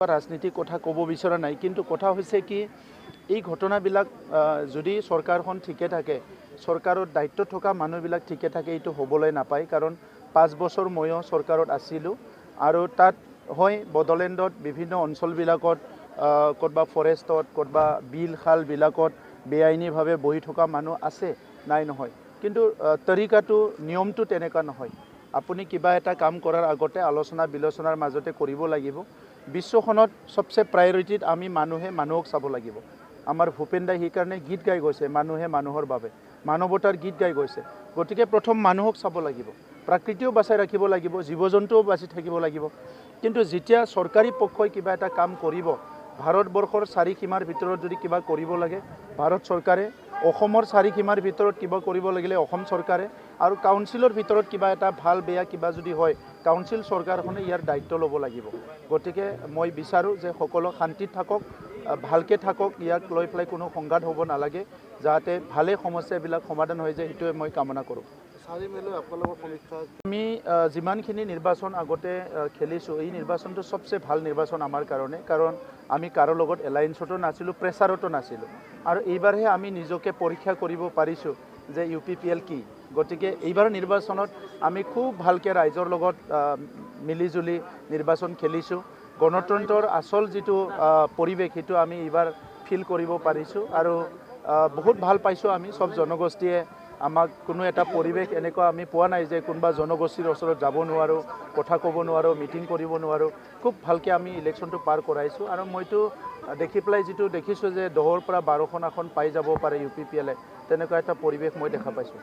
ৰাজনীতিৰ কথা ক'ব বিচৰা নাই, কিন্তু কথা হৈছে কি এই ঘটনাবিলাক যদি চৰকাৰখন ঠিকে থাকে, চৰকাৰৰ দায়িত্বত থকা মানুহবিলাক ঠিকে থাকে, এইটো হ'বলৈ নাপায়। কাৰণ 5 বছৰ ময়ো চৰকাৰত আছিলোঁ আৰু তাত হয় বড়োলেণ্ডত বিভিন্ন অঞ্চলবিলাকত ক'তবা ফৰেষ্টত ক'তবা বিল খালবিলাকত বেআইনীভাৱে বহি থকা মানুহ আছে, নাই নহয়। কিন্তু তৰিকাটো নিয়মটো তেনেকুৱা নহয়। আপুনি কিবা এটা কাম কৰাৰ আগতে আলোচনা বিলোচনাৰ মাজতে কৰিব লাগিব। বিশ্বখনত সবচে প্ৰায়ৰিটিত আমি মানুহে মানুহক চাব লাগিব। আমাৰ ভূপেন দাই সেইকাৰণে গীত গাই গৈছে, মানুহে মানুহৰ বাবে মানৱতাৰ গীত গাই গৈছে। গতিকে প্ৰথম মানুহক চাব লাগিব, প্ৰকৃতিও বাচাই ৰাখিব লাগিব, জীৱ জন্তুও বাচি থাকিব লাগিব। কিন্তু যেতিয়া চৰকাৰী পক্ষই কিবা এটা কাম কৰিব, ভাৰতবৰ্ষৰ চাৰিসীমাৰ ভিতৰত যদি কিবা কৰিব লাগে, ভাৰত চৰকাৰে, অসমৰ চাৰিসীমাৰ ভিতৰত কিবা কৰিব লাগিলে অসম চৰকাৰে, আৰু কাউন্সিলৰ ভিতৰত কিবা এটা ভাল বেয়া কিবা যদি হয়, কাউন্সিল চৰকাৰখনে ইয়াৰ দায়িত্ব ল'ব লাগিব। গতিকে মই বিচাৰোঁ যে সকলো শান্তিত থাকক, ভালকৈ থাকক, ইয়াক লৈ পেলাই কোনো সংঘাত হ'ব নালাগে, যাতে ভালে সমস্যাবিলাক সমাধান হৈ যায়, সেইটোৱে মই কামনা কৰোঁ। আমি যিমানখিনি নিৰ্বাচন আগতে খেলিছোঁ, এই নিৰ্বাচনটো সবচে ভাল নিৰ্বাচন আমাৰ কাৰণে। কাৰণ আমি কাৰো লগত এলায়েন্সতো নাছিলোঁ, প্ৰেছাৰতো নাছিলোঁ, আৰু এইবাৰহে আমি নিজকে পৰীক্ষা কৰিব পাৰিছোঁ যে UPPL কি। গতিকে এইবাৰ নিৰ্বাচনত আমি খুব ভালকৈ ৰাইজৰ লগত মিলিজুলি নিৰ্বাচন খেলিছোঁ। গণতন্ত্ৰৰ আচল যিটো পৰিৱেশ, সেইটো আমি এইবাৰ ফিল কৰিব পাৰিছোঁ, আৰু বহুত ভাল পাইছোঁ। আমি সব জনগোষ্ঠীয়ে আমাক কোনো এটা পৰিৱেশ এনেকুৱা আমি পোৱা নাই যে কোনোবা জনগোষ্ঠীৰ ওচৰত যাব নোৱাৰোঁ, কথা ক'ব নোৱাৰোঁ, মিটিং কৰিব নোৱাৰোঁ। খুব ভালকৈ আমি ইলেকশ্যনটো পাৰ কৰাইছোঁ, আৰু মইতো দেখি পেলাই যিটো দেখিছোঁ যে 10ৰ পৰা 12খন আসন পাই যাব পাৰে UPPLে, তেনেকুৱা এটা পৰিৱেশ মই দেখা পাইছোঁ।